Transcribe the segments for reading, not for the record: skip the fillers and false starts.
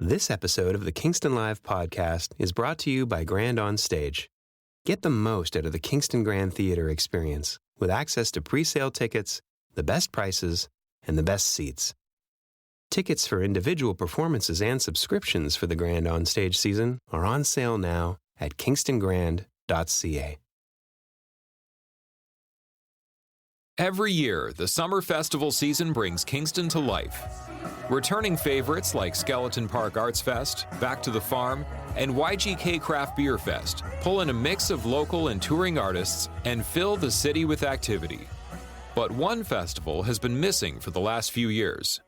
This episode of the Kingston Live podcast is brought to you by Grand On Stage. Get the most out of the Kingston Grand Theatre experience with access to pre-sale tickets, the best prices, and the best seats. Tickets for individual performances and subscriptions for the Grand On Stage season are on sale now at kingstongrand.ca. Every year, the summer festival season brings Kingston to life. Returning favorites like Skeleton Park Arts Fest, Back to the Farm, and YGK Craft Beer Fest pull in a mix of local and touring artists and fill the city with activity. But one festival has been missing for the last few years.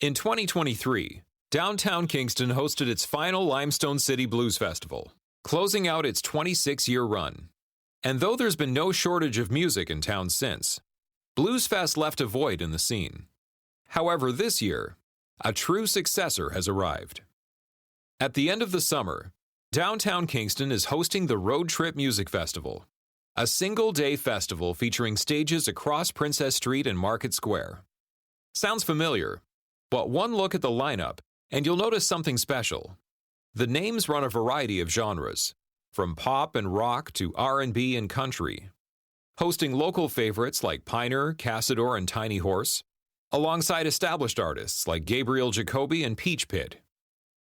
In 2023, downtown Kingston hosted its final Limestone City Blues Festival, closing out its 26-year run. And though there's been no shortage of music in town since, Blues Fest left a void in the scene. However, this year, a true successor has arrived. At the end of the summer, downtown Kingston is hosting the RoadTrip Music Festival, a single-day festival featuring stages across Princess Street and Market Square. Sounds familiar, but one look at the lineup and you'll notice something special. The names run a variety of genres, from pop and rock to R&B and country, hosting local favorites like Piner, Cassador, and Tiny Horse, alongside established artists like Gabriel Jacoby and Peach Pit.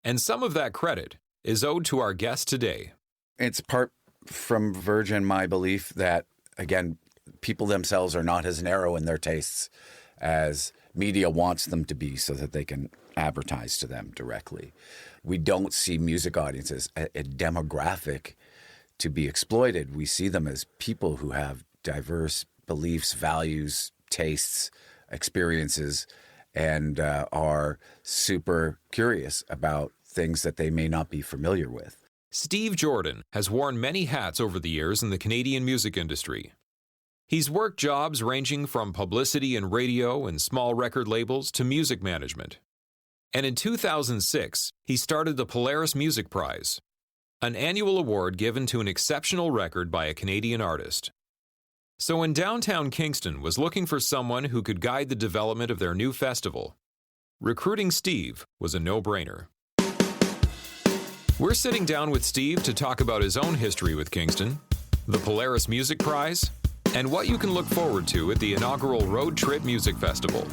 And some of that credit is owed to our guest today. It's part from Virgin, my belief that, again, people themselves are not as narrow in their tastes as media wants them to be so that they can advertise to them directly. We don't see music audiences as a demographic to be exploited. We see them as people who have diverse beliefs, values, tastes, experiences, and are super curious about things that they may not be familiar with. Steve Jordan has worn many hats over the years in the Canadian music industry. He's worked jobs ranging from publicity and radio and small record labels to music management. And in 2006, he started the Polaris Music Prize, an annual award given to an exceptional record by a Canadian artist. So when downtown Kingston was looking for someone who could guide the development of their new festival, recruiting Steve was a no-brainer. We're sitting down with Steve to talk about his own history with Kingston, the Polaris Music Prize, and what you can look forward to at the inaugural RoadTrip Music Festival.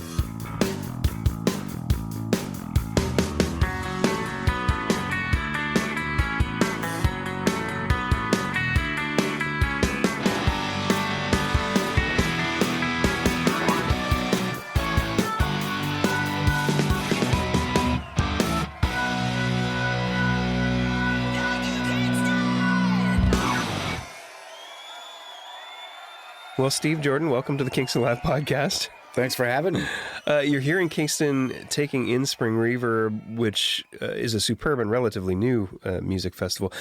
Well, Steve Jordan, welcome to the Kingston Live podcast. Thanks for having me. You're here in Kingston taking in Spring Reverb, which is a superb and relatively new music festival.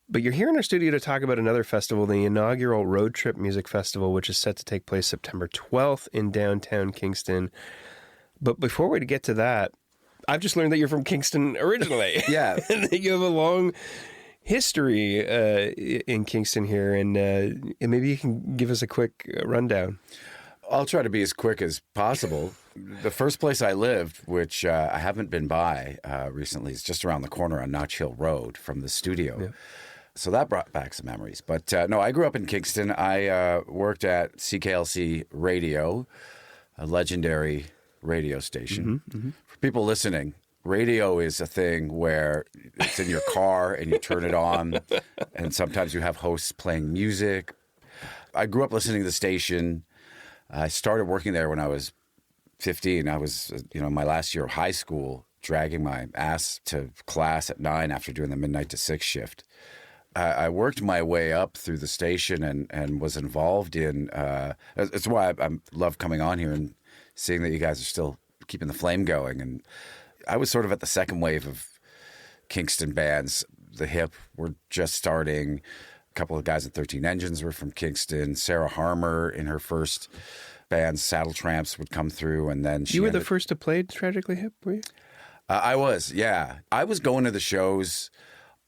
But you're here in our studio to talk about another festival, the inaugural RoadTrip Music Festival, which is set to take place September 12th in downtown Kingston. But before we get to that, I've just learned that you're from Kingston originally. Yeah. And that you have a long history in Kingston here, and maybe you can give us a quick rundown. I'll try to be as quick as possible. The first place I lived, which I haven't been by recently, is just around the corner on Notch Hill Road from the studio. Yeah. So that brought back some memories. But no, I grew up in Kingston. I worked at CKLC Radio, a legendary radio station. Mm-hmm, mm-hmm. For people listening, radio is a thing where it's in your car and you turn it on, and sometimes you have hosts playing music. I grew up listening to the station. I started working there when I was 15. I was, my last year of high school, dragging my ass to class at 9 after doing the midnight to 6 shift. I worked my way up through the station and was involved in, it's why I love coming on here and seeing that you guys are still keeping the flame going. And I was sort of at the second wave of Kingston bands. The Hip were just starting. A couple of guys at 13 Engines were from Kingston. Sarah Harmer in her first band, Saddle Tramps, would come through, and then You were the first to play Tragically Hip, were you? I was, yeah. I was going to the shows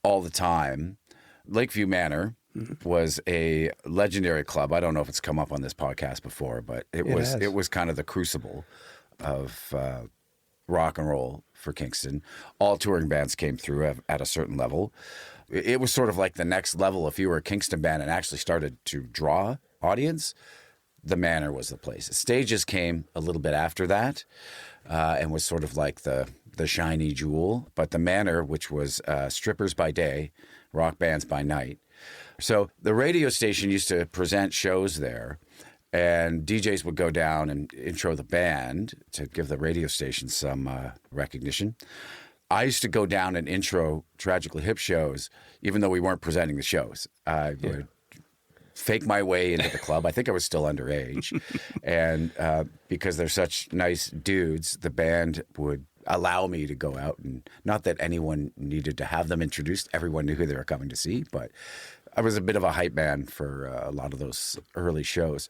all the time. Lakeview Manor was a legendary club. I don't know if it's come up on this podcast before, but it was kind of the crucible of rock and roll for Kingston. All touring bands came through at a certain level. It was sort of like the next level. If you were a Kingston band and actually started to draw audience, the Manor was the place. Stages came a little bit after that and was sort of like the shiny jewel. But the Manor, which was strippers by day, rock bands by night. So the radio station used to present shows there, and DJs would go down and intro the band to give the radio station some recognition. I used to go down and intro Tragically Hip shows, even though we weren't presenting the shows. I would fake my way into the club. I think I was still underage. And because they're such nice dudes, the band would allow me to go out. And not that anyone needed to have them introduced. Everyone knew who they were coming to see. But I was a bit of a hype man for a lot of those early shows,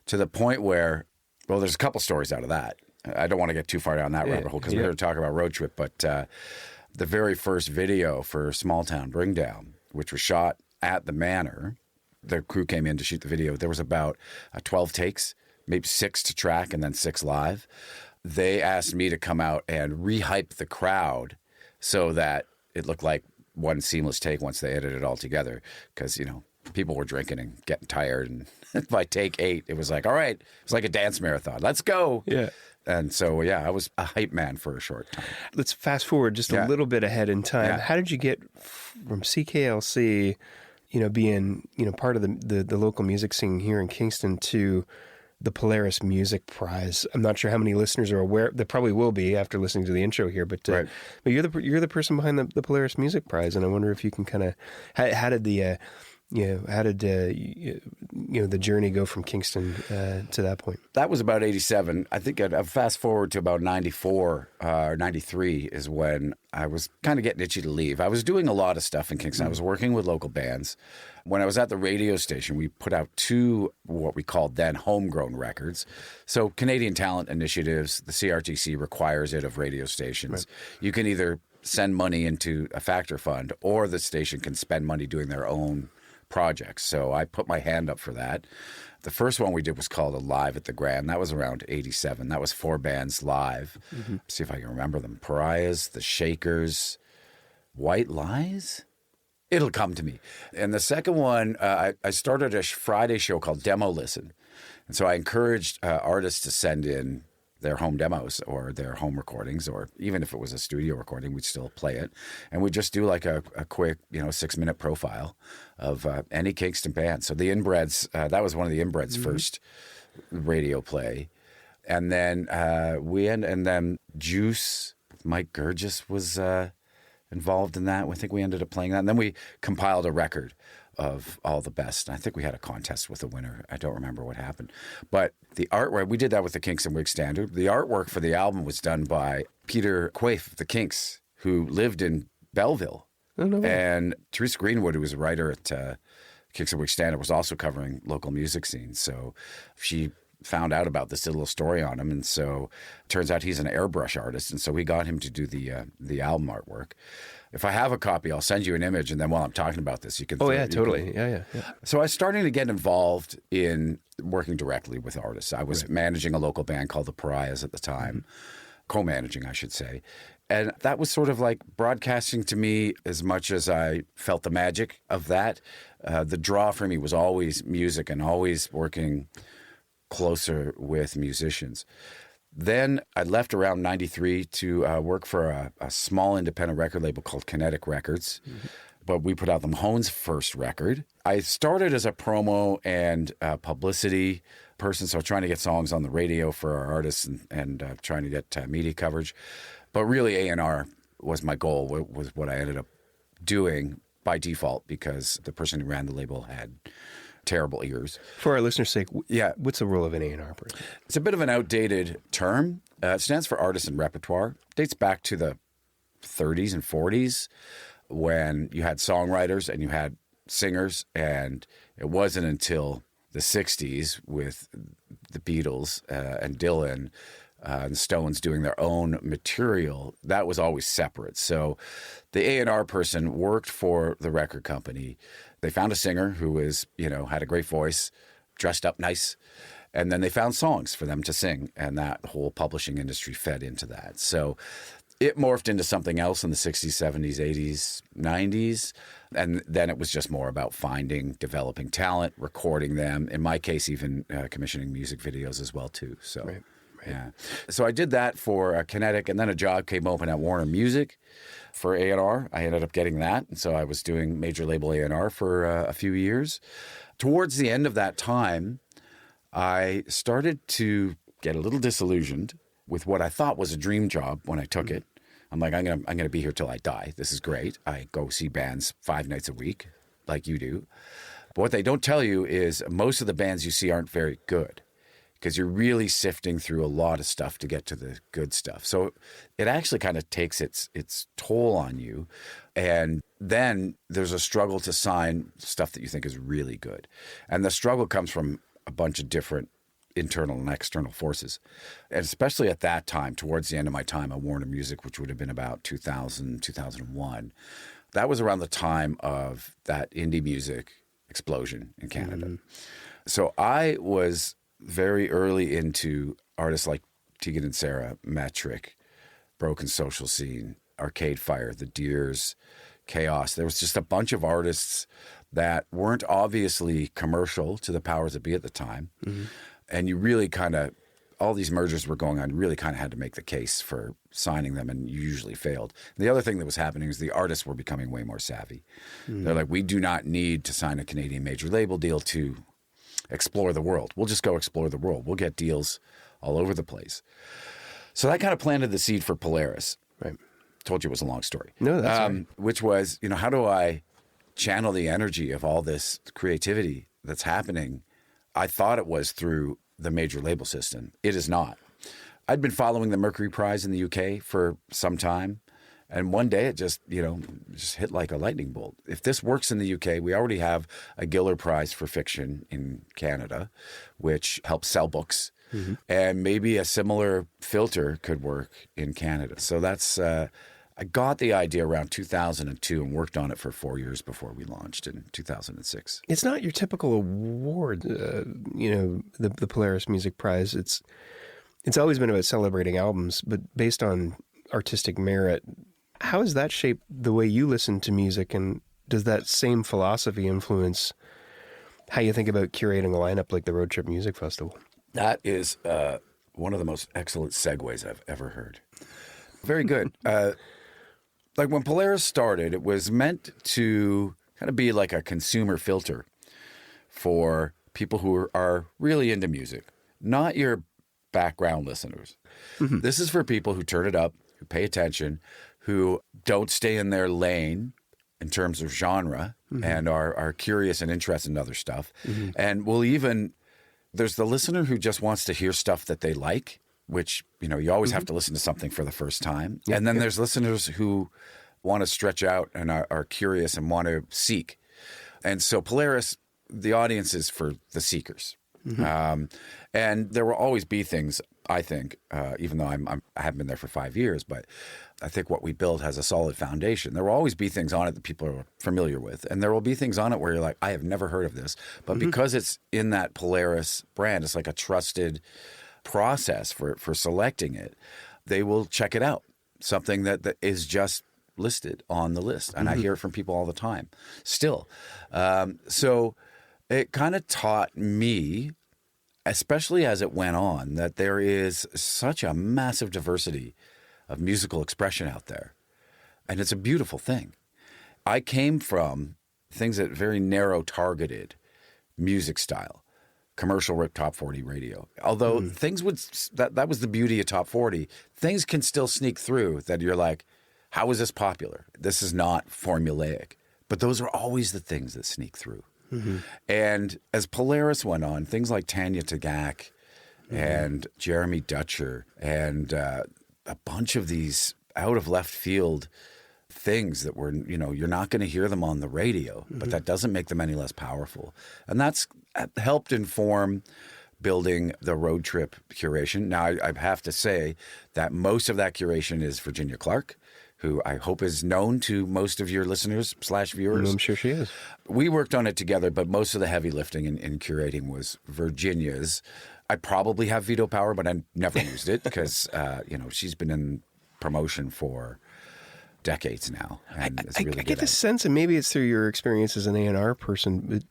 to the point where, well, there's a couple stories out of that. I don't want to get too far down that rabbit hole because we're here to talk about RoadTrip. But the very first video for Small Town Bring Down, which was shot at the Manor, the crew came in to shoot the video. There was about 12 takes, maybe 6 to track and then 6 live. They asked me to come out and re-hype the crowd so that it looked like one seamless take once they edited it all together. Because, you know, people were drinking and getting tired. And by take 8, it was like, all right, it was like a dance marathon. Let's go. Yeah. And so, I was a hype man for a short time. Let's fast forward just a little bit ahead in time. Yeah. How did you get from CKLC, being, part of the local music scene here in Kingston, to the Polaris Music Prize? I'm not sure how many listeners are aware. There probably will be after listening to the intro here, but you're the person behind the Polaris Music Prize, and I wonder if you can kind of how did the the journey go from Kingston to that point? That was about 87. I think I'd fast forward to about 94 or 93 is when I was kind of getting itchy to leave. I was doing a lot of stuff in Kingston. I was working with local bands. When I was at the radio station, we put out 2 what we called then homegrown records. So Canadian Talent Initiatives, the CRTC requires it of radio stations. Right. You can either send money into a factor fund, or the station can spend money doing their own projects. So I put my hand up for that. The first one we did was called a Live at the Grand. That was around 87. That was 4 bands live. Mm-hmm. See if I can remember them. Pariahs, The Shakers, White Lies. It'll come to me. And the second one, I started a Friday show called Demo Listen. And so I encouraged artists to send in their home demos or their home recordings, or even if it was a studio recording, we'd still play it. And we'd just do like a quick, 6-minute profile of any Kingston band. So the Inbreds, that was one of the Inbreds' first radio play. And then and then Juice, Mike Gurgis was involved in that. I think we ended up playing that. And then we compiled a record of all the best. And I think we had a contest with a winner. I don't remember what happened. But the artwork, we did that with the Kingston Wig Standard. The artwork for the album was done by Peter Quaife of the Kinks, who lived in Belleville. Oh, no way. And Teresa Greenwood, who was a writer at Kingston Wig Standard, was also covering local music scenes. So she found out about this, did a little story on him. And so it turns out he's an airbrush artist. And so we got him to do the album artwork. If I have a copy, I'll send you an image, and then while I'm talking about this, you can... Oh, yeah, totally. Yeah. So I was starting to get involved in working directly with artists. I was managing a local band called the Pariahs at the time, co-managing, I should say. And that was sort of like broadcasting to me as much as I felt the magic of that. The draw for me was always music and always working closer with musicians. Then I left around 93 to work for a small independent record label called Kinetic Records. Mm-hmm. But we put out the Mahone's first record. I started as a promo and publicity person, so trying to get songs on the radio for our artists and trying to get media coverage. But really A&R was my goal, was what I ended up doing by default, because the person who ran the label had terrible ears. For our listeners' sake, what's the role of an A&R person? It's a bit of an outdated term. It stands for artist and repertoire. It dates back to the 30s and 40s when you had songwriters and you had singers, and it wasn't until the 60s with the Beatles and Dylan and the Stones doing their own material, that was always separate. So the A&R person worked for the record company. They found a singer who was, had a great voice, dressed up nice, and then they found songs for them to sing, and that whole publishing industry fed into that. So it morphed into something else in the 60s, 70s, 80s, 90s. And then it was just more about finding, developing talent, recording them. In my case, even commissioning music videos as well, too. So, Right. yeah. So I did that for Kinetic, and then a job came open at Warner Music for A&R. I ended up getting that. And so I was doing major label A&R for a few years. Towards the end of that time, I started to get a little disillusioned with what I thought was a dream job when I took it. I'm like, I'm gonna be here till I die. This is great. I go see bands 5 nights a week, like you do. But what they don't tell you is most of the bands you see aren't very good, because you're really sifting through a lot of stuff to get to the good stuff. So it actually kind of takes its toll on you. And then there's a struggle to sign stuff that you think is really good. And the struggle comes from a bunch of different internal and external forces. And especially at that time, towards the end of my time at Warner Music, which would have been about 2000, 2001, that was around the time of that indie music explosion in Canada. Mm-hmm. So I was very early into artists like Tegan and Sarah, Metric, Broken Social Scene, Arcade Fire, The Deers, Chaos. There was just a bunch of artists that weren't obviously commercial to the powers that be at the time. Mm-hmm. And you really kind of, all these mergers were going on, you really kind of had to make the case for signing them, and you usually failed. And the other thing that was happening is the artists were becoming way more savvy. Mm. They're like, we do not need to sign a Canadian major label deal to explore the world. We'll just go explore the world. We'll get deals all over the place. So that kind of planted the seed for Polaris. Right. Told you it was a long story. No, that's right. Which was, how do I channel the energy of all this creativity that's happening? I thought it was through the major label system. It is not. I'd been following the Mercury Prize in the UK for some time, and one day it just hit like a lightning bolt. If this works in the UK, we already have a Giller Prize for fiction in Canada, which helps sell books, mm-hmm. and maybe a similar filter could work in Canada. So that's I got the idea around 2002 and worked on it for 4 years before we launched in 2006. It's not your typical award, the Polaris Music Prize. It's always been about celebrating albums, but based on artistic merit. How has that shaped the way you listen to music, and does that same philosophy influence how you think about curating a lineup like the RoadTrip Music Festival? That is one of the most excellent segues I've ever heard. Very good. Like when Polaris started, it was meant to kind of be like a consumer filter for people who are really into music, not your background listeners. Mm-hmm. This is for people who turn it up, who pay attention, who don't stay in their lane in terms of genre, mm-hmm. and are curious and interested in other stuff. Mm-hmm. And there's the listener who just wants to hear stuff that they like, which, you always mm-hmm. have to listen to something for the first time. Yeah, and then there's listeners who want to stretch out and are curious and want to seek. And so Polaris, the audience is for the seekers. Mm-hmm. And there will always be things, I think, even though I haven't been there for 5 years, but I think what we build has a solid foundation. There will always be things on it that people are familiar with. And there will be things on it where you're like, I have never heard of this. But mm-hmm. because it's in that Polaris brand, it's like a trusted process for selecting it. They will check it out. Something that is just listed on the list. And mm-hmm. I hear it from people all the time still. So it kind of taught me, especially as it went on, that there is such a massive diversity of musical expression out there. And it's a beautiful thing. I came from things that very narrow targeted music style. Commercial rip top 40 radio. Although things that was the beauty of top 40. Things can still sneak through that you're like, how is this popular? This is not formulaic. But those are always the things that sneak through. Mm-hmm. And as Polaris went on, things like Tanya Tagaq mm-hmm. and Jeremy Dutcher and a bunch of these out of left field things that were, you're not going to hear them on the radio, mm-hmm. but that doesn't make them any less powerful. And that's helped inform building the RoadTrip curation. Now, I have to say that most of that curation is Virginia Clark, who I hope is known to most of your listeners / viewers. I'm sure she is. We worked on it together, but most of the heavy lifting in curating was Virginia's. I probably have veto power, but I never used it because, she's been in promotion for decades now. And I get the sense, and maybe it's through your experience as an A&R person, but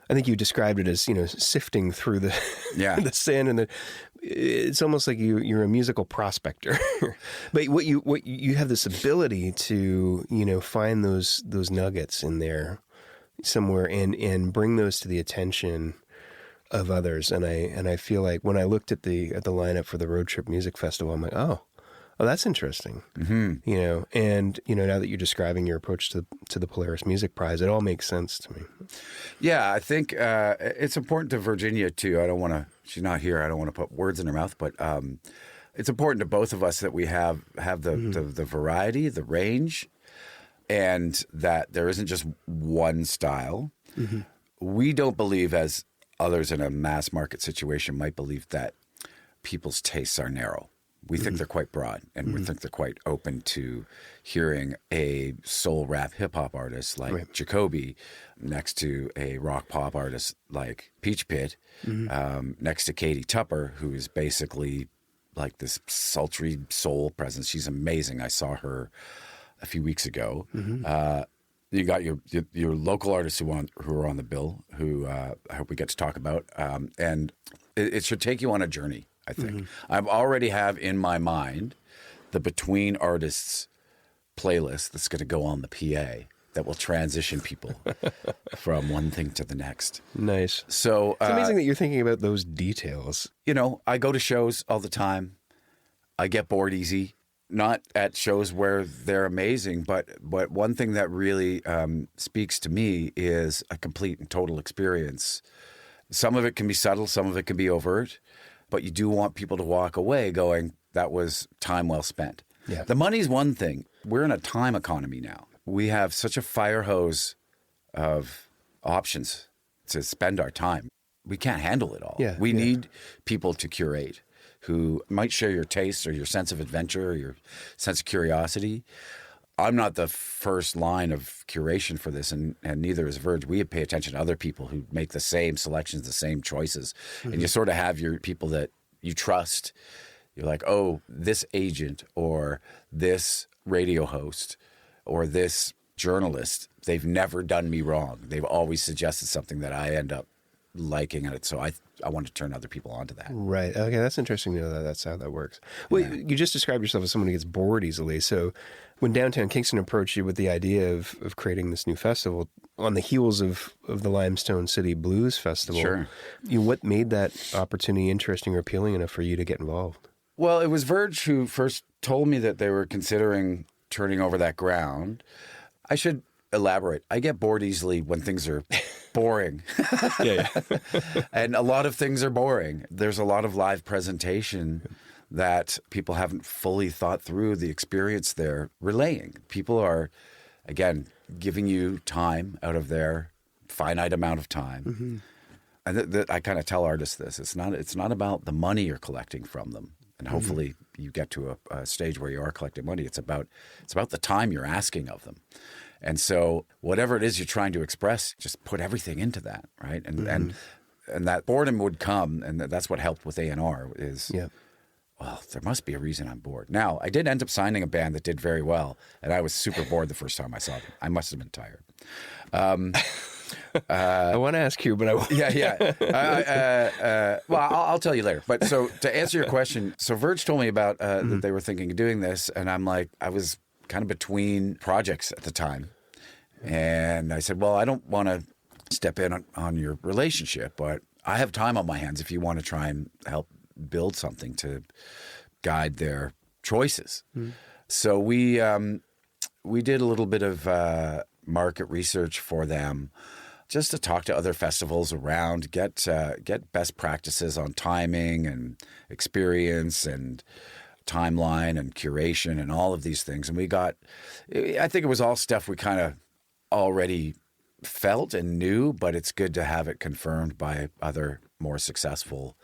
I think you described it as, sifting through the the sand, and it's almost like you're a musical prospector. But what you have this ability to find those nuggets in there somewhere and bring those to the attention of others. And I feel like when I looked at the lineup for the RoadTrip Music Festival, I'm like, oh, that's interesting. Mm-hmm. And now that you're describing your approach to the Polaris Music Prize, it all makes sense to me. Yeah, I think it's important to Virginia too. She's not here. I don't want to put words in her mouth, but it's important to both of us that we have the variety, the range, and that there isn't just one style. Mm-hmm. We don't believe, as others in a mass market situation might believe, that people's tastes are narrow. We think they're quite broad, and we think they're quite open to hearing a soul rap hip hop artist like Jacoby next to a rock pop artist like Peach Pit, next to Katie Tupper, who is basically like this sultry soul presence. She's amazing. I saw her a few weeks ago. You got your local artists who are on the bill, who I hope we get to talk about, and it should take you on a journey. I think I already have in my mind the Between Artists playlist that's going to go on the PA that will transition people from one thing to the next. Nice. So it's amazing that you're thinking about those details. I go to shows all the time. I get bored easy. Not at shows where they're amazing, but one thing that really speaks to me is a complete and total experience. Some of it can be subtle, some of it can be overt. But you do want people to walk away going, that was time well spent. Yeah. The money's one thing. We're in a time economy now. We have such a fire hose of options to spend our time. We can't handle it all. Yeah, we need people to curate who might share your tastes or your sense of adventure or your sense of curiosity. I'm not the first line of curation for this, and neither is Verge. We pay attention to other people who make the same selections, the same choices. And you sort of have your people that you trust. You're like, oh, this agent or this radio host or this journalist, they've never done me wrong. They've always suggested something that I end up liking it. So I want to turn other people onto that. Right. Okay, that's interesting to know that that's how that works. Well, you just described yourself as someone who gets bored easily. So when Downtown Kingston approached you with the idea of creating this new festival on the heels of the Limestone City Blues Festival, what made that opportunity interesting or appealing enough for you to get involved? Well, it was Verge who first told me that they were considering turning over that ground. I should elaborate. I get bored easily when things are boring. And a lot of things are boring. There's a lot of live presentation that people haven't fully thought through the experience they're relaying. People are, again, giving you time out of their finite amount of time. And I kind of tell artists this. It's not about the money you're collecting from them. And hopefully you get to a stage where you are collecting money. It's about the time you're asking of them. And so whatever it is you're trying to express, just put everything into that, right? And that boredom would come, and that's what helped with A&R is, well, there must be a reason I'm bored. Now, I did end up signing a band that did very well, and I was super bored the first time I saw them. I must have been tired. I want to ask you, but I won't. Well, I'll tell you later. But so to answer your question, so Verge told me about that they were thinking of doing this, and I'm like, I was kind of between projects at the time. And I said, well, I don't want to step in on your relationship, but I have time on my hands if you want to try and help build something to guide their choices. So we did a little bit of market research for them just to talk to other festivals around, get best practices on timing and experience and timeline and curation and all of these things. And I think it was all stuff we kind of already felt and knew, but it's good to have it confirmed by other more successal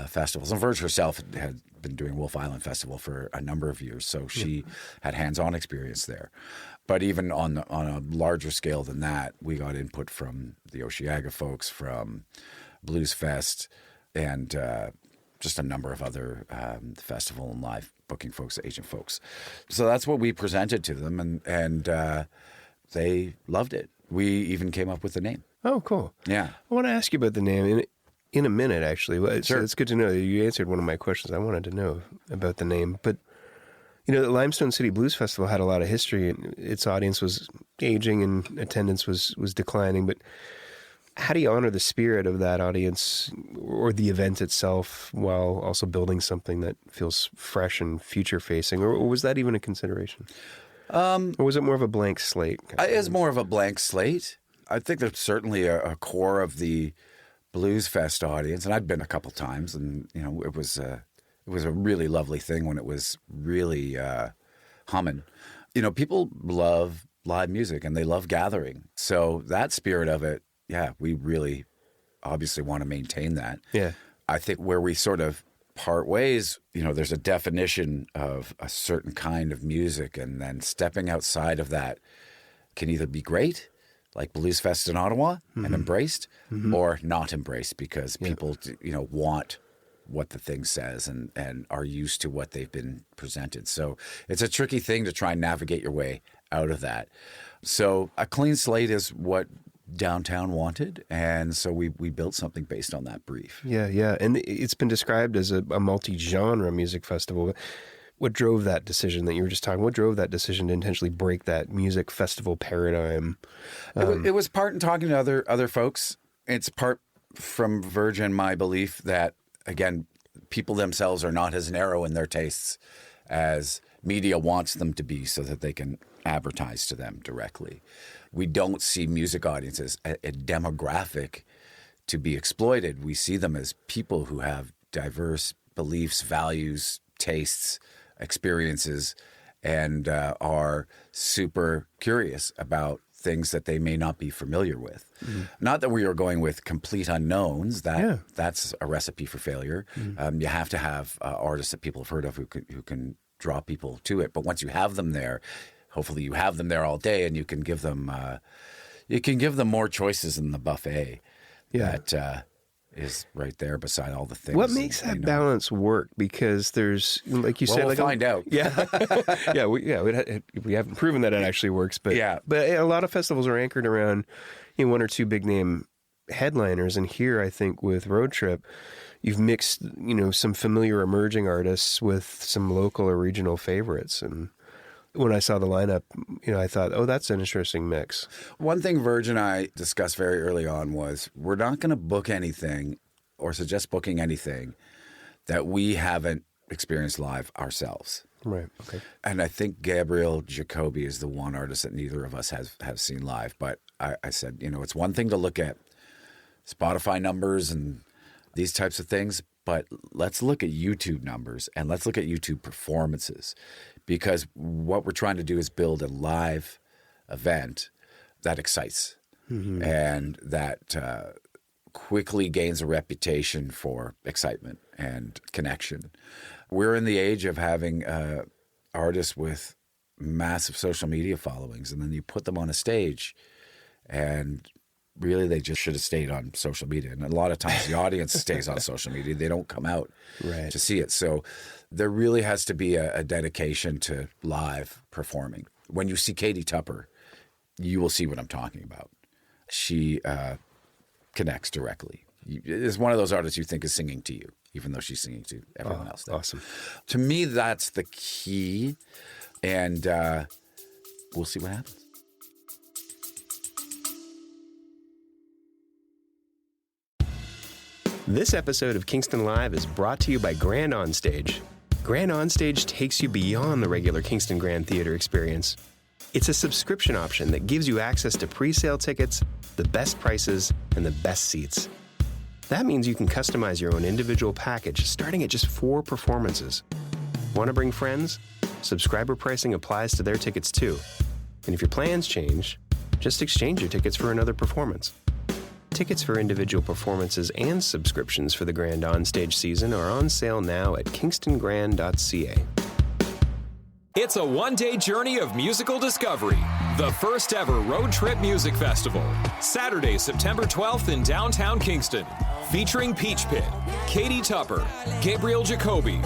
festivals. And Verge herself had been doing Wolf Island Festival for a number of years, so she had hands-on experience there. But even on a larger scale than that, we got input from the Osheaga folks, from Blues Fest, and just a number of other festival and live booking folks, agent folks. So that's what we presented to them, and they loved it. We even came up with the name. Oh, cool. Yeah. I want to ask you about the name in a minute, actually. Sure. So it's good to know that you answered one of my questions. I wanted to know about the name. But, the Limestone City Blues Festival had a lot of history, and its audience was aging and attendance was declining. But how do you honor the spirit of that audience or the event itself while also building something that feels fresh and future-facing? Or was that even a consideration? Or was it more of a blank slate? It is more of a blank slate. I think there's certainly a core of the Blues Fest audience, and I'd been a couple times, and it was a really lovely thing when it was really humming. People love live music and they love gathering, so that spirit of it, we really obviously want to maintain that. Yeah, I think where we sort of part ways, there's a definition of a certain kind of music, and then stepping outside of that can either be great, like Blues Fest in Ottawa, and embraced, or not embraced because people, want what the thing says and are used to what they've been presented. So it's a tricky thing to try and navigate your way out of that. So a clean slate is what downtown wanted, and so we built something based on that brief. Yeah. And it's been described as a multi-genre music festival. What drove that decision that you were just talking? What drove that decision to intentionally break that music festival paradigm? It was part in talking to other folks. It's part from Virgin, my belief that, again, people themselves are not as narrow in their tastes as media wants them to be so that they can advertise to them directly. We don't see music audiences a demographic to be exploited. We see them as people who have diverse beliefs, values, tastes, experiences, and are super curious about things that they may not be familiar with. Not that we are going with complete unknowns. That's a recipe for failure. You have to have artists that people have heard of who can draw people to it. But once you have them there, hopefully you have them there all day, and you can give them more choices in the buffet that is right there beside all the things. What makes that balance work? Because there's, like you said, we'll find out. Yeah, we haven't proven that it actually works, but a lot of festivals are anchored around one or two big name headliners, and here I think with RoadTrip, you've mixed some familiar emerging artists with some local or regional favorites. And when I saw the lineup, I thought, oh, that's an interesting mix. One thing Virg and I discussed very early on was we're not going to book anything or suggest booking anything that we haven't experienced live ourselves. Right. Okay. And I think Gabriel Jacoby is the one artist that neither of us have seen live. But I said, it's one thing to look at Spotify numbers and these types of things, but let's look at YouTube numbers and let's look at YouTube performances. Because what we're trying to do is build a live event that excites and that quickly gains a reputation for excitement and connection. We're in the age of having artists with massive social media followings, and then you put them on a stage and really they just should have stayed on social media. And a lot of times the audience stays on social media. They don't come out to see it. So there really has to be a dedication to live performing. When you see Katie Tupper, you will see what I'm talking about. She connects directly. It's one of those artists you think is singing to you, even though she's singing to everyone else. There. Awesome. To me, that's the key. And we'll see what happens. This episode of Kingston Live is brought to you by Grand On Stage. Grand On Stage takes you beyond the regular Kingston Grand Theatre experience. It's a subscription option that gives you access to pre-sale tickets, the best prices, and the best seats. That means you can customize your own individual package starting at just 4 performances. Want to bring friends? Subscriber pricing applies to their tickets too. And if your plans change, just exchange your tickets for another performance. Tickets for individual performances and subscriptions for the Grand On Stage season are on sale now at kingstongrand.ca. It's a one-day journey of musical discovery. The first ever RoadTrip Music Festival. Saturday, September 12th in downtown Kingston. Featuring Peach Pit, Katie Tupper, Gabriel Jacoby,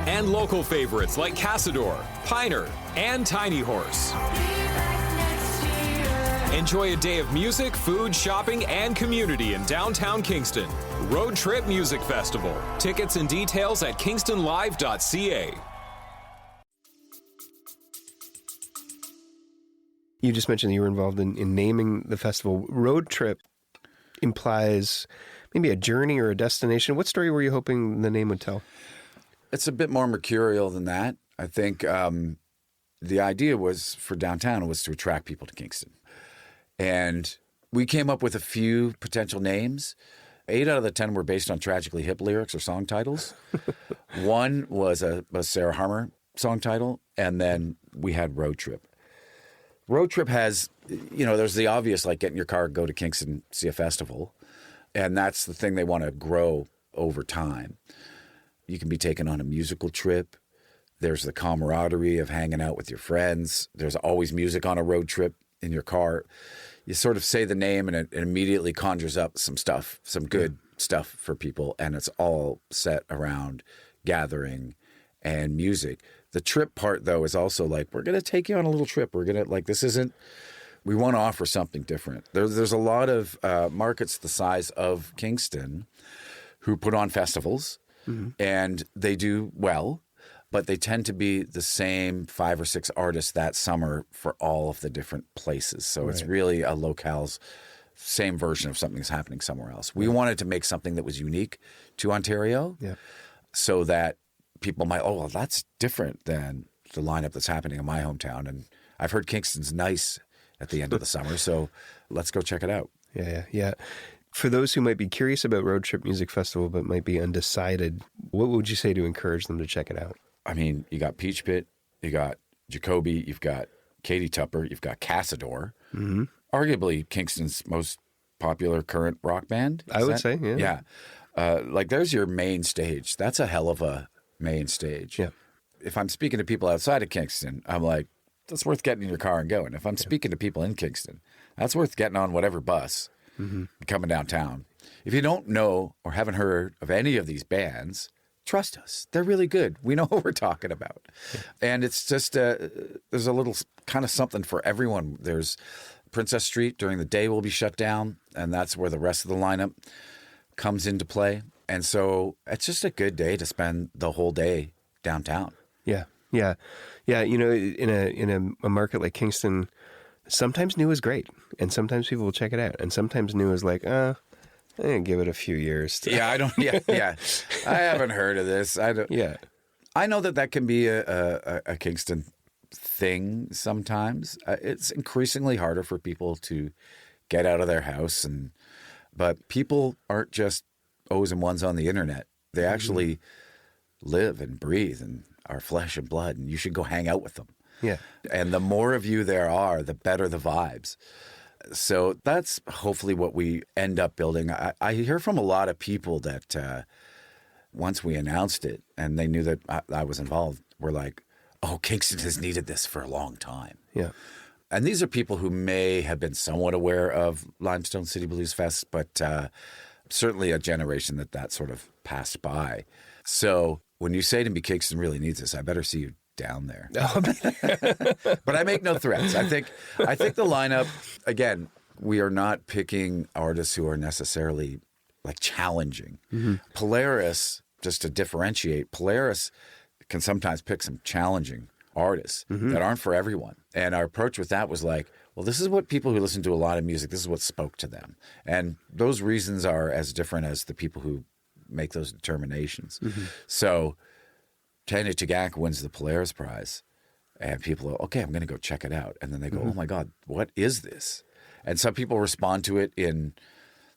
and local favorites like Casador, Piner, and Tiny Horse. Enjoy a day of music, food, shopping, and community in downtown Kingston. RoadTrip Music Festival. Tickets and details at kingstonlive.ca. You just mentioned that you were involved in naming the festival. Road trip implies maybe a journey or a destination. What story were you hoping the name would tell? It's a bit more mercurial than that. I think the idea was for downtown was to attract people to Kingston. And we came up with a few potential names. 8 out of the 10 were based on tragically hip lyrics or song titles. One was a Sarah Harmer song title, and then we had Road Trip. Road Trip has, there's the obvious, like get in your car, go to Kingston, see a festival. And that's the thing they want to grow over time. You can be taken on a musical trip. There's the camaraderie of hanging out with your friends. There's always music on a road trip in your car. You sort of say the name and it immediately conjures up some stuff, some good stuff for people. And it's all set around gathering and music. The trip part, though, is also like, we're going to take you on a little trip. We're going to, we want to offer something different. There's a lot of markets the size of Kingston who put on festivals and they do well. But they tend to be the same 5 or 6 artists that summer for all of the different places. So it's really a locale's same version of something that's happening somewhere else. We wanted to make something that was unique to Ontario so that people might, well, that's different than the lineup that's happening in my hometown. And I've heard Kingston's nice at the end of the summer, so let's go check it out. Yeah. For those who might be curious about RoadTrip Music Festival but might be undecided, what would you say to encourage them to check it out? I mean, you got Peach Pit, you got Jacoby, you've got Katie Tupper, you've got Casador, arguably Kingston's most popular current rock band. I would say, yeah. Like there's your main stage. That's a hell of a main stage. Yeah. If I'm speaking to people outside of Kingston, I'm like, that's worth getting in your car and going. If I'm speaking to people in Kingston, that's worth getting on whatever bus and coming downtown. If you don't know or haven't heard of any of these bands, trust us. They're really good. We know what we're talking about. And it's just, there's a little kind of something for everyone. There's Princess Street during the day will be shut down, and that's where the rest of the lineup comes into play. And so it's just a good day to spend the whole day downtown. Yeah. In a market like Kingston, sometimes new is great, and sometimes people will check it out, and sometimes new is like, I'm gonna give it a few years. Yeah. I haven't heard of this. I don't. Yeah. I know that can be a Kingston thing sometimes. It's increasingly harder for people to get out of their house, but people aren't just O's and ones on the internet. They actually live and breathe and are flesh and blood, and you should go hang out with them. Yeah. And the more of you there are, the better the vibes. So that's hopefully what we end up building. I hear from a lot of people that once we announced it and they knew that I was involved, were like, oh, Kingston has needed this for a long time. Yeah. And these are people who may have been somewhat aware of Limestone City Blues Fest, but certainly a generation that sort of passed by. So when you say to me, Kingston really needs this, I better see you down there. But I make no threats. I think the lineup, again, we are not picking artists who are necessarily like challenging. Polaris, just to differentiate, Polaris can sometimes pick some challenging artists that aren't for everyone. And our approach with that was like, well, this is what people who listen to a lot of music, this is what spoke to them. And those reasons are as different as the people who make those determinations. So Tanya Tagak wins the Polaris Prize, and people are, okay, I'm going to go check it out. And then they go, oh my God, what is this? And some people respond to it in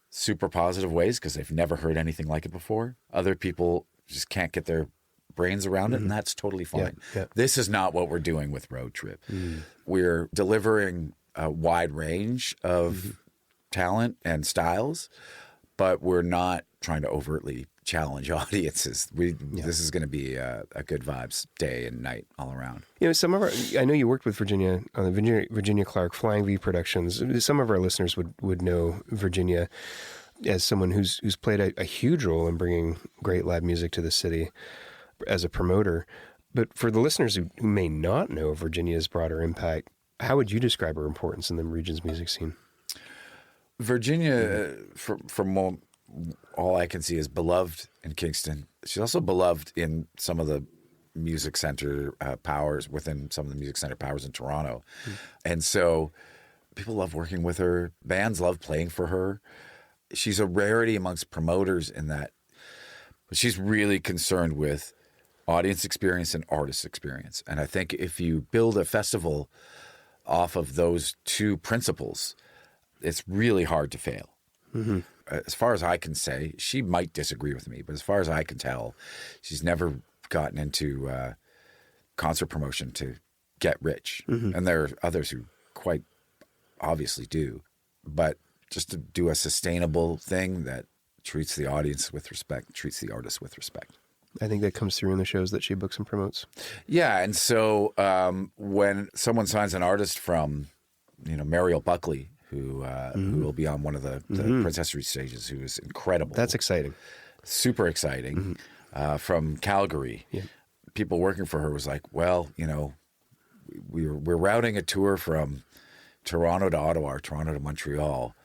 super positive ways because they've never heard anything like it before. Other people just can't get their brains around it, and that's totally fine. Yeah. This is not what we're doing with RoadTrip. We're delivering a wide range of talent and styles, but we're not trying to overtly challenge audiences. This is going to be a good vibes day and night all around. I know you worked with Virginia on the Virginia Clark Flying V Productions. Some of our listeners would know Virginia as someone who's played a huge role in bringing great live music to the city as a promoter. But for the listeners who may not know Virginia's broader impact, how would you describe her importance in the region's music scene? Virginia, from all I can see, is beloved in Kingston. She's also beloved in some of the music center powers, within some of the music center powers in Toronto. And so people love working with her. Bands love playing for her. She's a rarity amongst promoters in that she's really concerned with audience experience and artist experience. And I think if you build a festival off of those two principles, it's really hard to fail. Mm-hmm. As far as I can say, she might disagree with me, but as far as I can tell, she's never gotten into concert promotion to get rich. Mm-hmm. And there are others who quite obviously do. But just to do a sustainable thing that treats the audience with respect, treats the artist with respect. I think that comes through in the shows that she books and promotes. Yeah, and so when someone signs an artist from, Mariel Buckley, who will be on one of the Princess Street stages, who is incredible. That's exciting. Super exciting. From Calgary. Yeah. People working for her was like, well, we're routing a tour from Toronto to Ottawa, or Toronto to Montreal.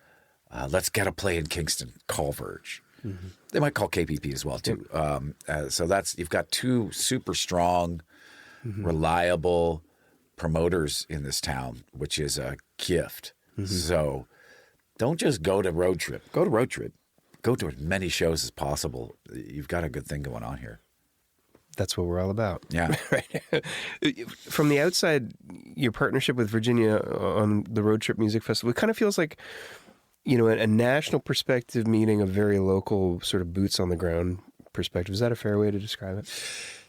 Let's get a play in Kingston. Call Verge. Mm-hmm. They might call KPP as well too. So you've got two super strong, reliable promoters in this town, which is a gift. Mm-hmm. So don't just go to RoadTrip. Go to RoadTrip. Go to as many shows as possible. You've got a good thing going on here. That's what we're all about. Yeah. From the outside, your partnership with Virginia on the RoadTrip Music Festival, it kind of feels like, a national perspective meeting a very local sort of boots on the ground perspective. Is that a fair way to describe it?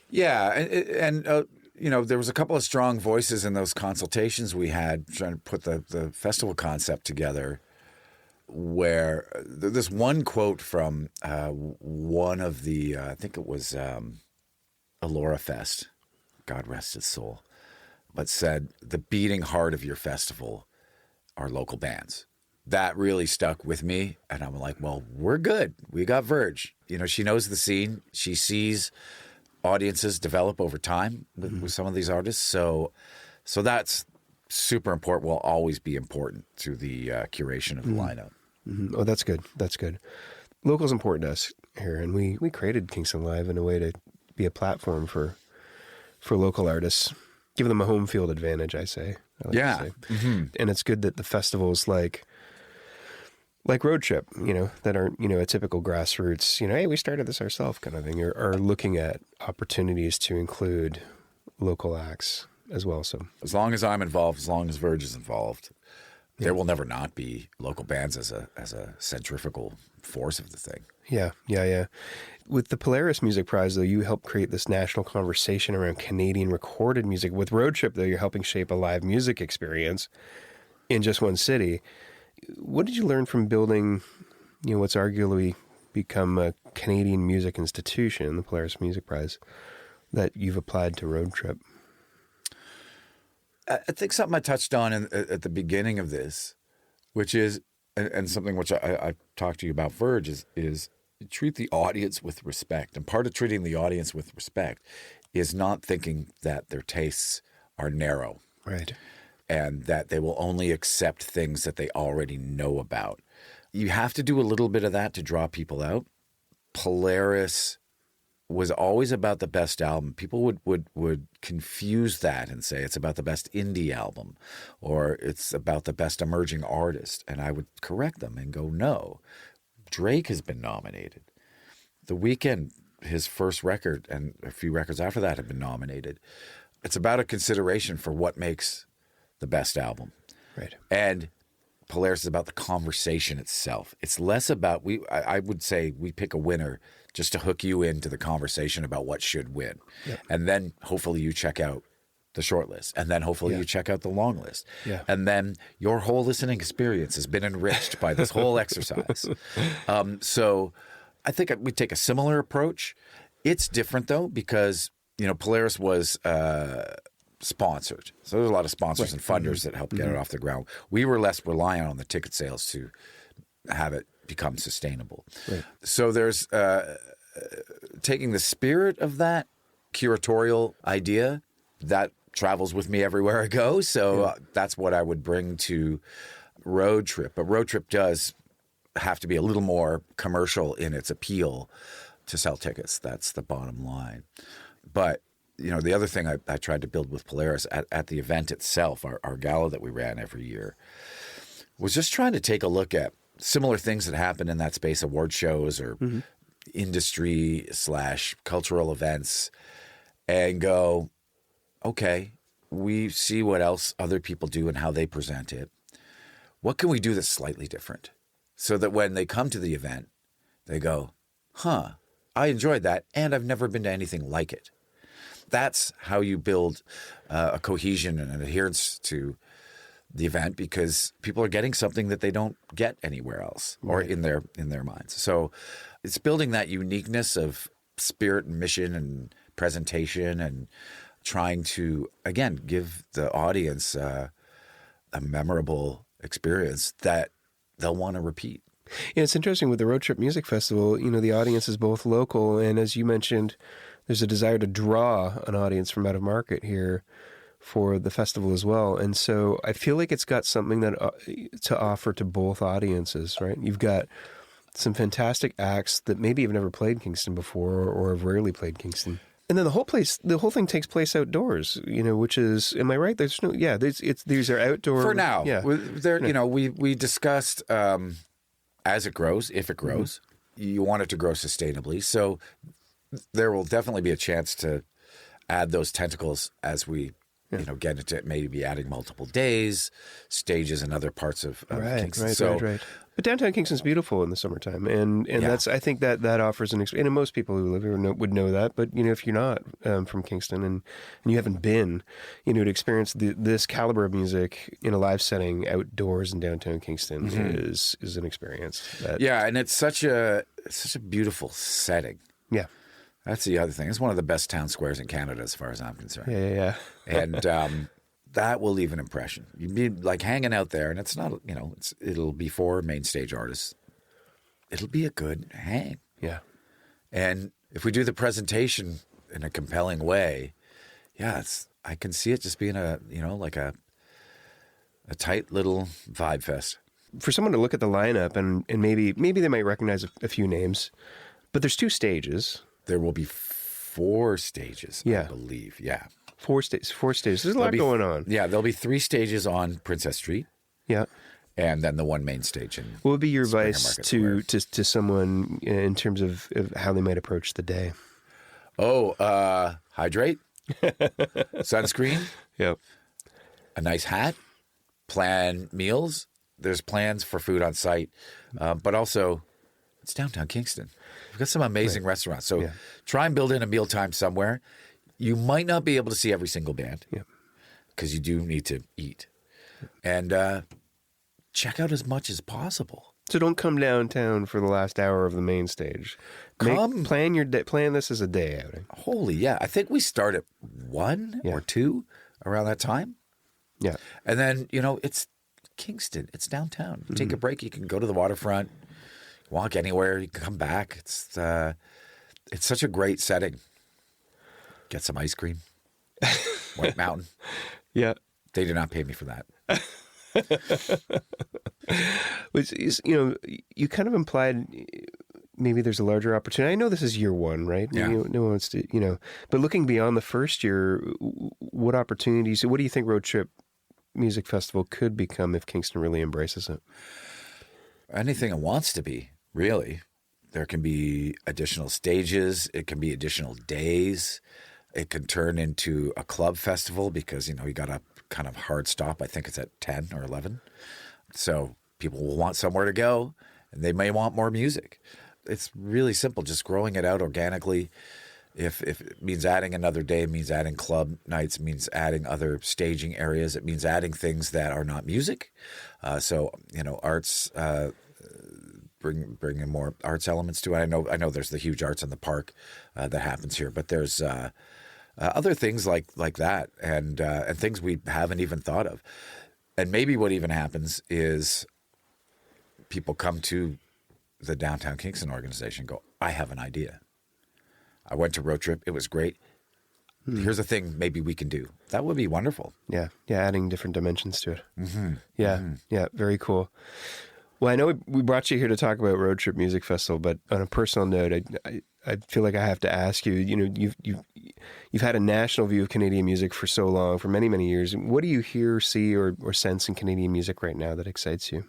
Yeah. And there was a couple of strong voices in those consultations we had trying to put the festival concept together, where this one quote from one of the, I think it was Alora Fest, God rest his soul, but said, the beating heart of your festival are local bands. That really stuck with me. And I'm like, well, we're good. We got Verge. She knows the scene. She sees audiences develop over time with some of these artists. So that's super important, will always be important to the curation of the lineup. Mm-hmm. Oh, that's good. That's good. Local's important to us here, and we created Kingston Live in a way to be a platform for local artists. Give them a home field advantage, I say. I like to say. Mm-hmm. And it's good that the festivals like RoadTrip, that aren't, a typical grassroots, hey, we started this ourselves kind of thing, are looking at opportunities to include local acts as well. So as long as I'm involved, as long as Verge is involved, there will never not be local bands as a centrifugal force of the thing. Yeah. With the Polaris Music Prize, though, you helped create this national conversation around Canadian recorded music. With RoadTrip, though, you're helping shape a live music experience in just one city. What did you learn from building, what's arguably become a Canadian music institution, the Polaris Music Prize, that you've applied to RoadTrip? I think something I touched on at the beginning of this, which is, and something which I talked to you about Verge, is treat the audience with respect. And part of treating the audience with respect is not thinking that their tastes are narrow. Right. And that they will only accept things that they already know about. You have to do a little bit of that to draw people out. Polaris was always about the best album. People would confuse that and say it's about the best indie album or it's about the best emerging artist. And I would correct them and go, no, Drake has been nominated. The Weeknd, his first record and a few records after that have been nominated. It's about a consideration for what makes the best album. Right. And Polaris is about the conversation itself. It's less about, I would say we pick a winner just to hook you into the conversation about what should win. Yep. And then hopefully you check out the short list. And then hopefully you check out the long list. Yeah. And then your whole listening experience has been enriched by this whole exercise. So I think we take a similar approach. It's different, though, because, Polaris was sponsored. So there's a lot of sponsors and funders that helped get it off the ground. We were less reliant on the ticket sales to have it become sustainable. Right. So there's taking the spirit of that curatorial idea that travels with me everywhere I go. So that's what I would bring to RoadTrip. But RoadTrip does have to be a little more commercial in its appeal to sell tickets. That's the bottom line. But the other thing I tried to build with Polaris at the event itself, our gala that we ran every year, was just trying to take a look at similar things that happen in that space, award shows or industry/cultural events, and go, okay, we see what else other people do and how they present it. What can we do that's slightly different? So that when they come to the event, they go, I enjoyed that, and I've never been to anything like it. That's how you build a cohesion and an adherence to the event, because people are getting something that they don't get anywhere else or in their minds. So it's building that uniqueness of spirit and mission and presentation, and trying to, again, give the audience a memorable experience that they'll want to repeat. Yeah, it's interesting with the RoadTrip Music Festival, the audience is both local, and as you mentioned, there's a desire to draw an audience from out of market here for the festival as well. And so I feel like it's got something that to offer to both audiences, right? You've got some fantastic acts that maybe have never played Kingston before or have rarely played Kingston. And then the whole thing takes place outdoors, which is, am I right? There's no, these are outdoor. For now. Yeah. We discussed, as it grows, if it grows, you want it to grow sustainably. So there will definitely be a chance to add those tentacles as we, get into maybe adding multiple days, stages in other parts of Kingston. Right. But downtown Kingston's beautiful in the summertime, and that's, I think that offers an experience. And most people who live here would know that. But if you're not from Kingston and you haven't been, to experience this caliber of music in a live setting outdoors in downtown Kingston is an experience. And it's such a beautiful setting. Yeah. That's the other thing. It's one of the best town squares in Canada, as far as I'm concerned. Yeah. And that will leave an impression. You'd be like hanging out there, and it's not, it'll be for main stage artists. It'll be a good hang. Yeah. And if we do the presentation in a compelling way, I can see it just being a tight little vibe fest. For someone to look at the lineup and maybe they might recognize a few names, but there's 2 stages. There will be 4 stages, I believe. Yeah. 4 stages. There's a lot going on. Yeah, there'll be 3 stages on Princess Street. Yeah. And then the one main stage. What would be your advice to someone in terms of how they might approach the day? Hydrate, sunscreen, a nice hat, plan meals. There's plans for food on site, but also it's downtown Kingston. We've got some amazing restaurants. So try and build in a mealtime somewhere. You might not be able to see every single band because you do need to eat. And check out as much as possible. So don't come downtown for the last hour of the main stage. Plan your day. Plan this as a day outing. I think we start at 1 or 2 around that time. Yeah. And then, it's Kingston. It's downtown. Take a break. You can go to the waterfront. Walk anywhere, you can come back. It's such a great setting. Get some ice cream. White Mountain. Yeah. They did not pay me for that. Which is, you kind of implied maybe there's a larger opportunity. I know this is year 1, right? Yeah. No one wants to, but looking beyond the first year, what opportunities, what do you think RoadTrip Music Festival could become if Kingston really embraces it? Anything it wants to be. Really, there can be additional stages. It can be additional days. It can turn into a club festival because, you got a kind of hard stop. I think it's at 10 or 11. So people will want somewhere to go, and they may want more music. It's really simple, just growing it out organically. If it means adding another day, it means adding club nights, it means adding other staging areas. It means adding things that are not music. So, arts bring in more arts elements to it. I know there's the huge Arts in the Park that happens here, but there's other things like that, and things we haven't even thought of. And maybe what even happens is people come to the Downtown Kingston organization and go, I have an idea. I went to RoadTrip. It was great. Here's a thing maybe we can do. That would be wonderful. Yeah. Adding different dimensions to it. Yeah. Very cool. Well, I know we brought you here to talk about RoadTrip Music Festival, but on a personal note, I feel like I have to ask you. You know, you've had a national view of Canadian music for so long, for many, many years. What do you hear, see, or sense in Canadian music right now that excites you?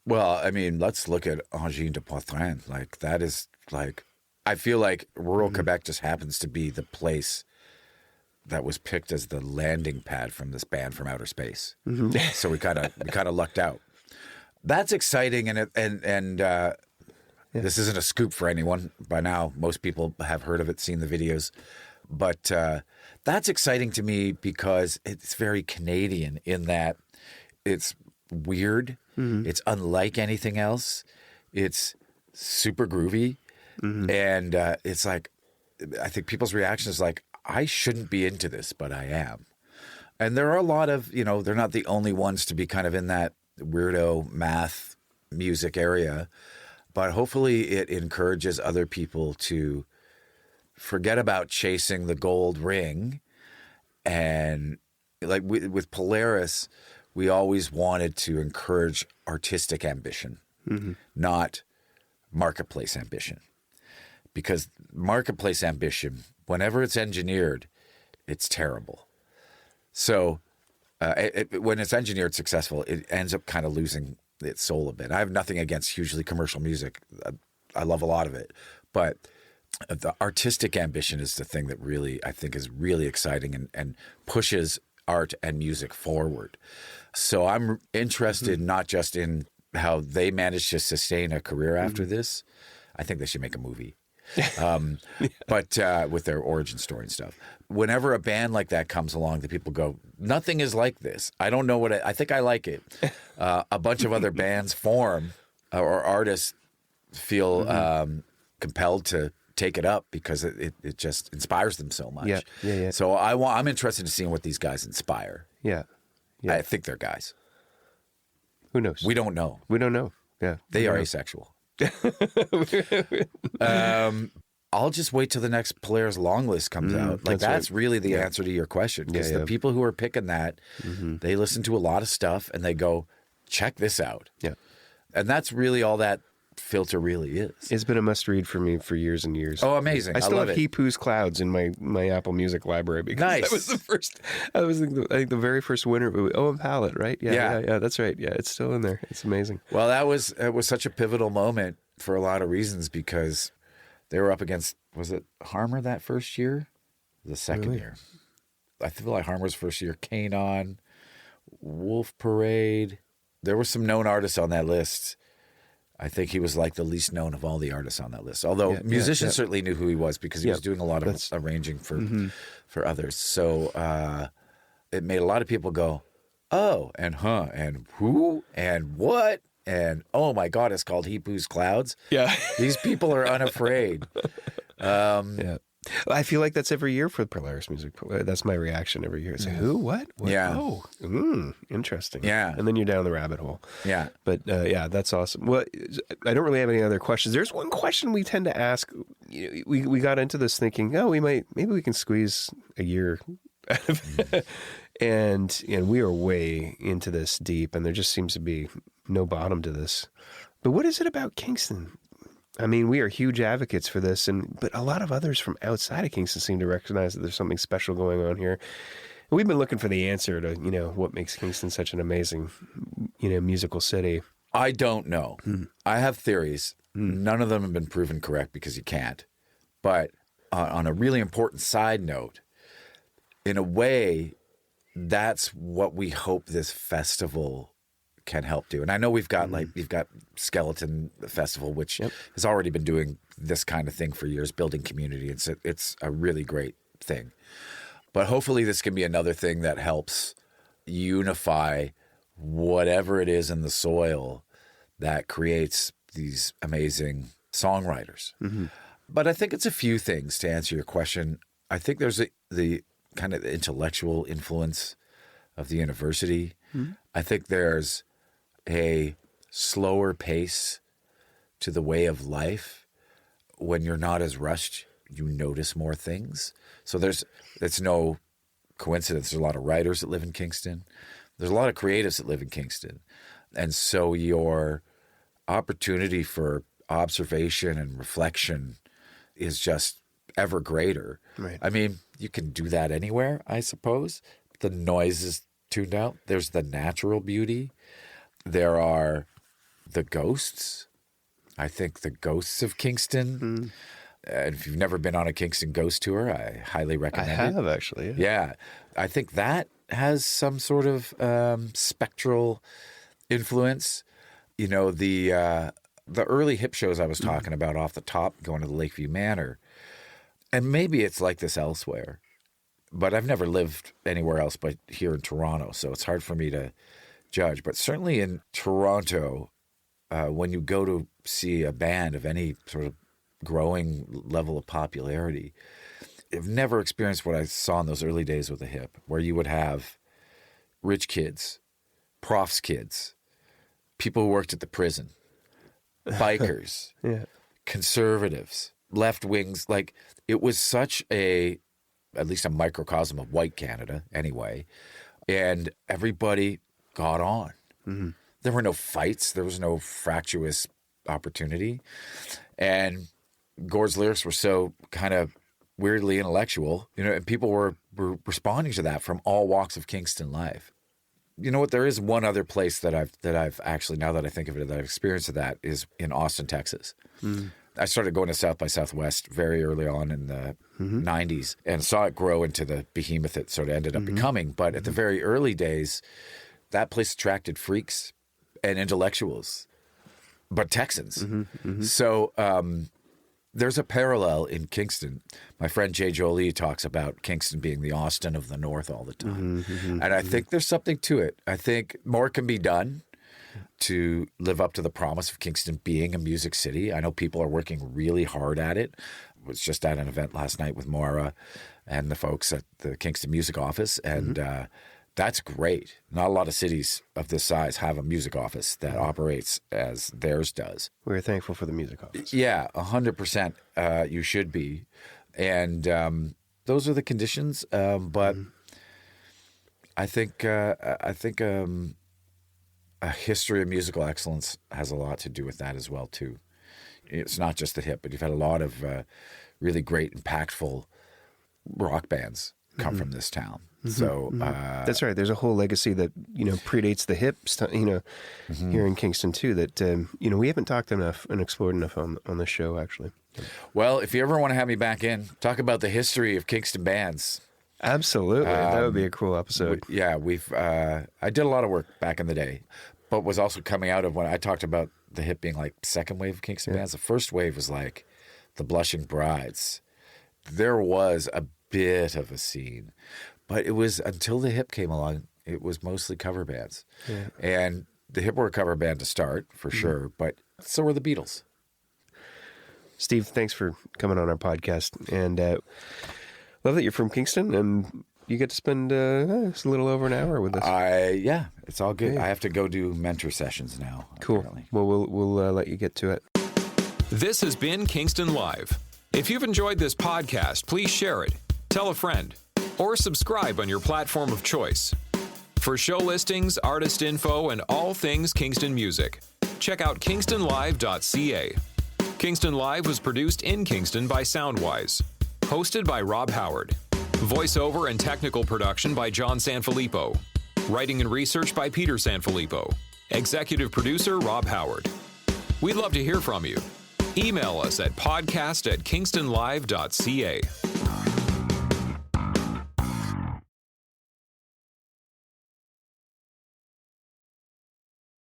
Well, I mean, let's look at Angine de Poitrine. Like, that is like, I feel like rural Quebec just happens to be the place that was picked as the landing pad from this band from outer space. So we kind of lucked out. That's exciting, and this isn't a scoop for anyone. By now, most people have heard of it, seen the videos. But that's exciting to me because it's very Canadian in that it's weird. It's unlike anything else. It's super groovy. And it's like, I think people's reaction is like, I shouldn't be into this, but I am. And there are a lot of, they're not the only ones to be kind of in that weirdo math music area. But hopefully it encourages other people to forget about chasing the gold ring. And like with Polaris, we always wanted to encourage artistic ambition, not marketplace ambition. Because marketplace ambition, whenever it's engineered, it's terrible. So when it's engineered successful, it ends up kind of losing its soul a bit. I have nothing against hugely commercial music. I love a lot of it. But the artistic ambition is the thing that really, I think, is really exciting and pushes art and music forward. So I'm interested not just in how they managed to sustain a career after this. I think they should make a movie. But with their origin story and stuff. Whenever a band like that comes along, the people go, nothing is like this. I don't know I think I like it. A bunch of other bands form or artists feel compelled to take it up because it just inspires them so much. Yeah. So I'm interested in seeing what these guys inspire. Yeah. I think they're guys. Who knows? We don't know. Yeah. They are asexual. I'll just wait till the next Polaris long list comes out. Like that's really the answer to your question. Because the people who are picking that, they listen to a lot of stuff and they go, check this out. Yeah. And that's really all that filter really is. It's been a must-read for me for years and years. Oh, amazing. I still have He Poo's Clouds in my Apple Music library because that was the first, I think the very first winner. Oh, and Palette, right? Yeah, that's right. Yeah, it's still in there. It's amazing. Well, it was such a pivotal moment for a lot of reasons because they were up against, was it Harmer that first year? The second year. I feel like Harmer's first year, Kanon, Wolf Parade. There were some known artists on that list. I think he was like the least known of all the artists on that list. Although musicians certainly knew who he was because he was doing a lot of arranging for others. So it made a lot of people go, oh, and and who, and what, and oh my God, it's called He Poo's Clouds. Yeah. These people are unafraid. I feel like that's every year for Polaris Music. That's my reaction every year. It's like, who? What? Yeah. Oh, interesting. Yeah. And then you're down the rabbit hole. Yeah. But that's awesome. Well, I don't really have any other questions. There's one question we tend to ask. We got into this thinking, maybe we can squeeze a year out of it. And we are way into this deep, and there just seems to be no bottom to this. But what is it about Kingston? I mean, we are huge advocates for this, but a lot of others from outside of Kingston seem to recognize that there's something special going on here. And we've been looking for the answer to, what makes Kingston such an amazing, musical city. I don't know. I have theories. None of them have been proven correct because you can't. But on a really important side note, in a way, that's what we hope this festival can help do. And I know we've got Skeleton Festival, which has already been doing this kind of thing for years, building community. It's a really great thing. But hopefully this can be another thing that helps unify whatever it is in the soil that creates these amazing songwriters. But I think it's a few things to answer your question. I think there's the kind of intellectual influence of the university. I think there's a slower pace to the way of life. When you're not as rushed, you notice more things. So it's no coincidence. There's a lot of writers that live in Kingston. There's a lot of creatives that live in Kingston. And so your opportunity for observation and reflection is just ever greater. Right. I mean, you can do that anywhere, I suppose. The noise is tuned out. There's the natural beauty. There are the ghosts. I think the ghosts of Kingston. And if you've never been on a Kingston ghost tour, I highly recommend it. I have, actually. Yeah. I think that has some sort of spectral influence. You know, the early hip shows I was talking about off the top, going to the Lakeview Manor, and maybe it's like this elsewhere, but I've never lived anywhere else but here in Toronto, so it's hard for me to judge. But certainly in Toronto, when you go to see a band of any sort of growing level of popularity, I've never experienced what I saw in those early days with the hip, where you would have rich kids, profs' kids, people who worked at the prison, bikers, conservatives, left wings. Like, it was such at least a microcosm of white Canada anyway. And everybody got on. There were no fights. There was no fractious opportunity. And Gord's lyrics were so kind of weirdly intellectual, you know, and people were responding to that from all walks of Kingston life. You know what? There is one other place that I've actually, now that I think of it, that I've experienced that is in Austin, Texas. I started going to South by Southwest very early on in the 90s and saw it grow into the behemoth it sort of ended up becoming. But at the very early days, that place attracted freaks and intellectuals, but Texans. So there's a parallel in Kingston. My friend Jay Jolie talks about Kingston being the Austin of the North all the time. And I think there's something to it. I think more can be done to live up to the promise of Kingston being a music city. I know people are working really hard at it. I was just at an event last night with Maura and the folks at the Kingston Music Office, and that's great. Not a lot of cities of this size have a music office that operates as theirs does. We're thankful for the music office. Yeah, 100%. You should be. And those are the conditions. But I think a history of musical excellence has a lot to do with that as well, too. It's not just the hip, but you've had a lot of really great, impactful rock bands come from this town. So that's right. There's a whole legacy that, you know, predates the hips, you know, here in Kingston too, that, you know, we haven't talked enough and explored enough on the show, actually. Well, if you ever want to have me back in, talk about the history of Kingston bands. Absolutely. That would be a cool episode. I did a lot of work back in the day, but was also coming out of when I talked about the hip being like second wave of Kingston bands. The first wave was like the Blushing Brides. There was a bit of a scene, but it was until the hip came along, it was mostly cover bands. And the hip were a cover band to start, for sure, but so were the Beatles. Steve, thanks for coming on our podcast, and love that you're from Kingston, and you get to spend it's a little over an hour with us. It's all good. I have to go do mentor sessions now. Cool. Apparently. Well, we'll let you get to it. This has been Kingston Live. If you've enjoyed this podcast, please share it, tell a friend, or subscribe on your platform of choice. For show listings, artist info, and all things Kingston music, check out kingstonlive.ca. Kingston Live was produced in Kingston by Soundwise. Hosted by Rob Howard. Voiceover and technical production by John Sanfilippo. Writing and research by Peter Sanfilippo. Executive producer Rob Howard. We'd love to hear from you. Email us at podcast@kingstonlive.ca.